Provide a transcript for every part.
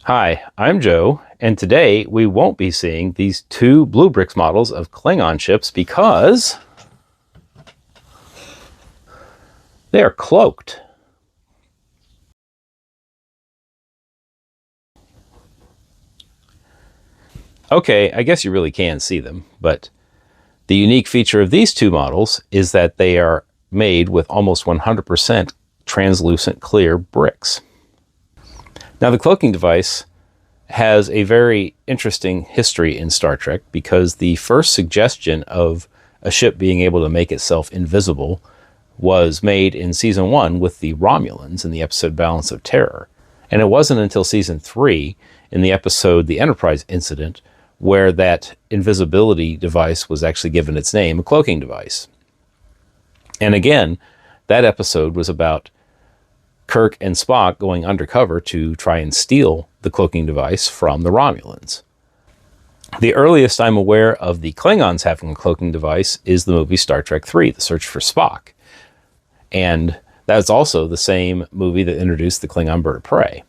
Hi, I'm Joe, and today we won't be seeing these two BlueBrixx models of Klingon ships because they are cloaked. Okay, I guess you really can see them, but the unique feature of these two models is that they are made with almost 100% translucent clear bricks. Now, the cloaking device has a very interesting history in Star Trek because the first suggestion of a ship being able to make itself invisible was made in Season 1 with the Romulans in the episode Balance of Terror. And it wasn't until Season 3 in the episode The Enterprise Incident where that invisibility device was actually given its name, a cloaking device. And again, that episode was about Kirk and Spock going undercover to try and steal the cloaking device from the Romulans. The earliest I'm aware of the Klingons having a cloaking device is the movie Star Trek III, The Search for Spock. And that's also the same movie that introduced the Klingon bird of prey.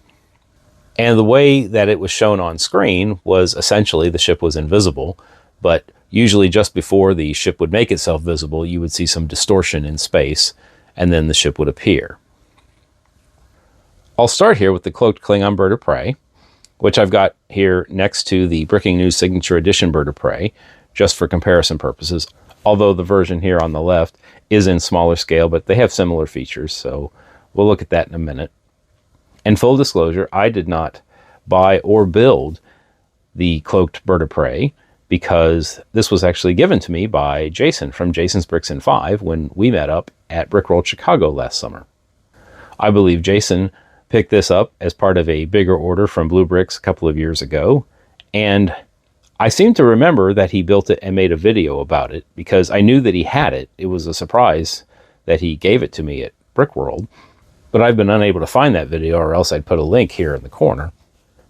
And the way that it was shown on screen was essentially the ship was invisible, but usually just before the ship would make itself visible, you would see some distortion in space, and then the ship would appear. I'll start here with the cloaked Klingon bird of prey, which I've got here next to the Breaking News Signature Edition bird of prey, just for comparison purposes, although the version here on the left is in smaller scale, but they have similar features, so we'll look at that in a minute. And full disclosure, I did not buy or build the cloaked bird of prey because this was actually given to me by Jason from Jason's Bricks and 5 when we met up at Brickworld Chicago last summer. I believe Jason picked this up as part of a bigger order from BlueBrixx a couple of years ago, and I seem to remember that he built it and made a video about it because I knew that he had it. It was a surprise that he gave it to me at Brickworld, but I've been unable to find that video, or else I'd put a link here in the corner.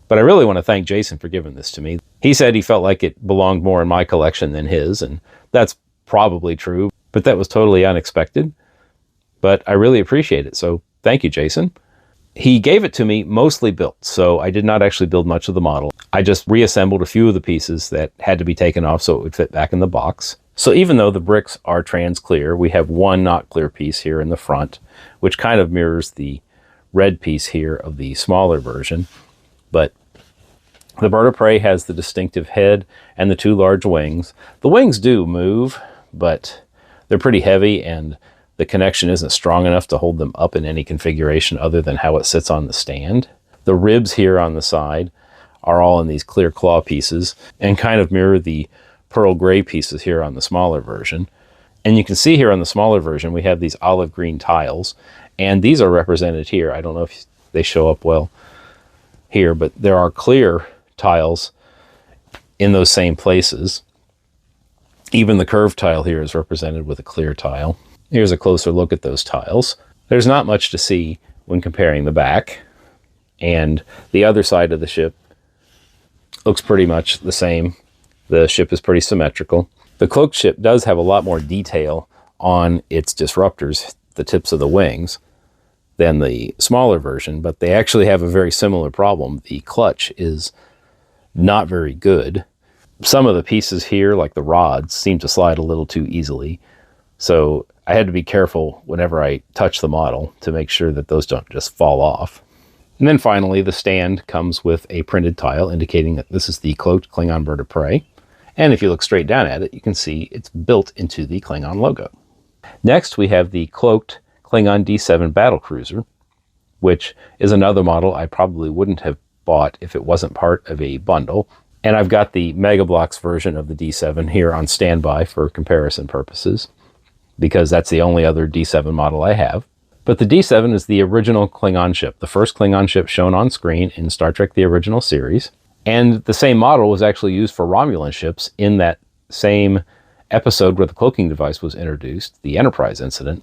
But I really want to thank Jason for giving this to me. He said he felt like it belonged more in my collection than his, and that's probably true, but that was totally unexpected. But I really appreciate it, so thank you, Jason. He gave it to me mostly built, so I did not actually build much of the model. I just reassembled a few of the pieces that had to be taken off so it would fit back in the box. So even though the bricks are trans clear, we have one not clear piece here in the front, which kind of mirrors the red piece here of the smaller version. But the bird of prey has the distinctive head and the two large wings. The wings do move, but they're pretty heavy and the connection isn't strong enough to hold them up in any configuration other than how it sits on the stand. The ribs here on the side are all in these clear claw pieces and kind of mirror the pearl gray pieces here on the smaller version. And you can see here on the smaller version, we have these olive green tiles, and these are represented here. I don't know if they show up well here, but there are clear tiles in those same places. Even the curved tile here is represented with a clear tile. Here's a closer look at those tiles. There's not much to see when comparing the back, and the other side of the ship looks pretty much the same. The ship is pretty symmetrical. The cloaked ship does have a lot more detail on its disruptors, the tips of the wings, than the smaller version, but they actually have a very similar problem. The clutch is not very good. Some of the pieces here, like the rods, seem to slide a little too easily, so I had to be careful whenever I touch the model to make sure that those don't just fall off. And then finally, the stand comes with a printed tile indicating that this is the cloaked Klingon bird of prey. And if you look straight down at it, you can see it's built into the Klingon logo. Next, we have the cloaked Klingon D7 Battlecruiser, which is another model I probably wouldn't have bought if it wasn't part of a bundle. And I've got the Mega Bloks version of the D7 here on standby for comparison purposes, because that's the only other D7 model I have. But the D7 is the original Klingon ship, the first Klingon ship shown on screen in Star Trek the Original Series. And the same model was actually used for Romulan ships in that same episode where the cloaking device was introduced, the Enterprise Incident.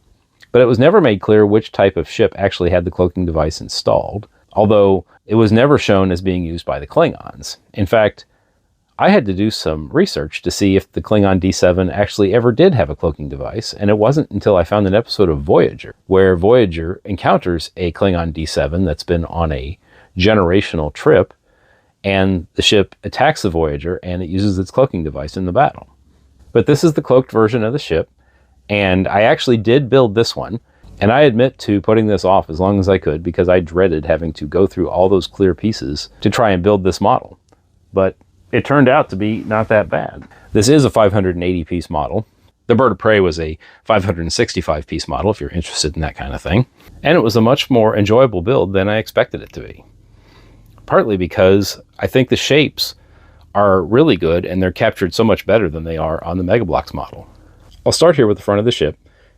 But it was never made clear which type of ship actually had the cloaking device installed, although it was never shown as being used by the Klingons. In fact, I had to do some research to see if the Klingon D7 actually ever did have a cloaking device, and it wasn't until I found an episode of Voyager, where Voyager encounters a Klingon D7 that's been on a generational trip and the ship attacks the Voyager, and it uses its cloaking device in the battle. But this is the cloaked version of the ship, and I actually did build this one, and I admit to putting this off as long as I could because I dreaded having to go through all those clear pieces to try and build this model. But it turned out to be not that bad. This is a 580 piece model. The Bird of Prey was a 565 piece model if you're interested in that kind of thing. And it was a much more enjoyable build than I expected it to be. Partly because I think the shapes are really good and they're captured so much better than they are on the MegaBlox model. I'll start here with the front of the ship,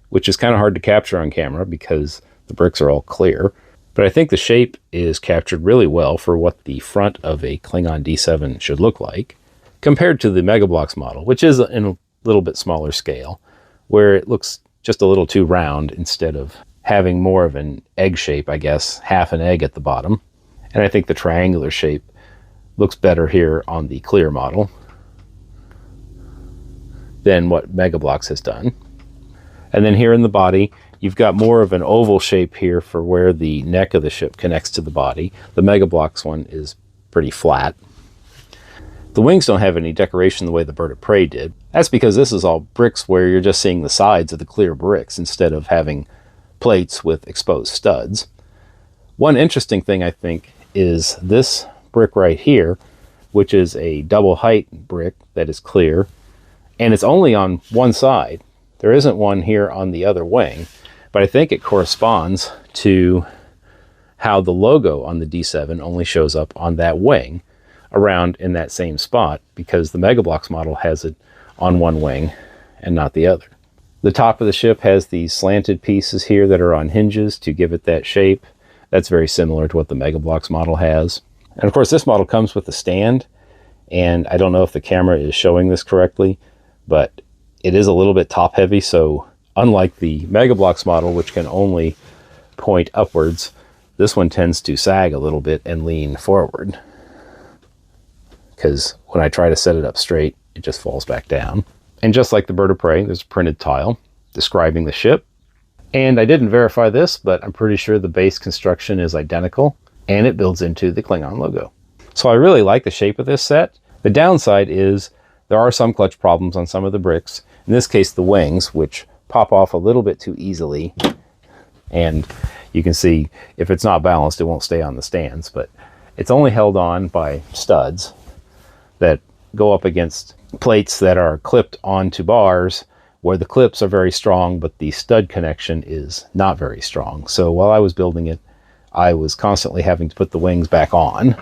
which is kind of hard to capture on camera because the bricks are all clear. But I think the shape is captured really well for what the front of a Klingon D7 should look like, compared to the MegaBlox model, which is in a little bit smaller scale, where it looks just a little too round instead of having more of an egg shape, I guess, half an egg at the bottom. And I think the triangular shape looks better here on the clear model than what MegaBlox has done. And then here in the body, you've got more of an oval shape here for where the neck of the ship connects to the body. The MegaBlox one is pretty flat. The wings don't have any decoration the way the Bird of Prey did. That's because this is all bricks where you're just seeing the sides of the clear bricks instead of having plates with exposed studs. One interesting thing I think is this brick right here, which is a double height brick that is clear, and it's only on one side. There isn't one here on the other wing, but I think it corresponds to how the logo on the D7 only shows up on that wing around in that same spot because the MegaBlox model has it on one wing and not the other. The top of the ship has these slanted pieces here that are on hinges to give it that shape. That's very similar to what the MegaBlox model has. And of course this model comes with a stand, and I don't know if the camera is showing this correctly, but it is a little bit top heavy, so unlike the MegaBlox model, which can only point upwards, this one tends to sag a little bit and lean forward. Because when I try to set it up straight, it just falls back down. And just like the Bird of Prey, there's a printed tile describing the ship. And I didn't verify this, but I'm pretty sure the base construction is identical, and it builds into the Klingon logo. So I really like the shape of this set. The downside is there are some clutch problems on some of the bricks. In this case, the wings, which pop off a little bit too easily. And you can see if it's not balanced, it won't stay on the stands, but it's only held on by studs that go up against plates that are clipped onto bars where the clips are very strong, but the stud connection is not very strong. So while I was building it, I was constantly having to put the wings back on.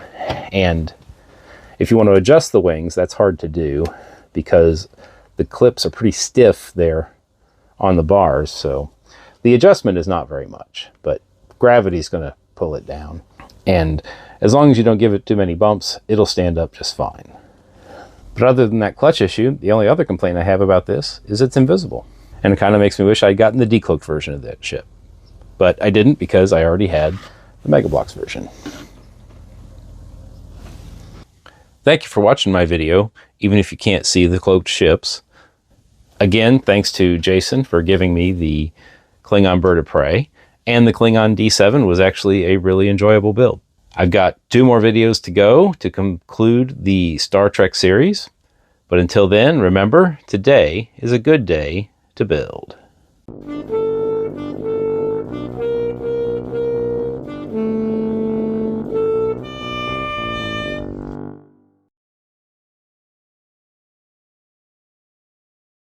And if you want to adjust the wings, that's hard to do because the clips are pretty stiff there on the bars. So the adjustment is not very much, but gravity is going to pull it down. And as long as you don't give it too many bumps, it'll stand up just fine. But other than that clutch issue, the only other complaint I have about this is it's invisible. And it kind of makes me wish I'd gotten the decloaked version of that ship. But I didn't because I already had the MegaBlox version. Thank you for watching my video, even if you can't see the cloaked ships. Again, thanks to Jason for giving me the Klingon Bird of Prey, and the Klingon D7 was actually a really enjoyable build. I've got 2 more videos to go to conclude the Star Trek series, but until then, remember, today is a good day to build.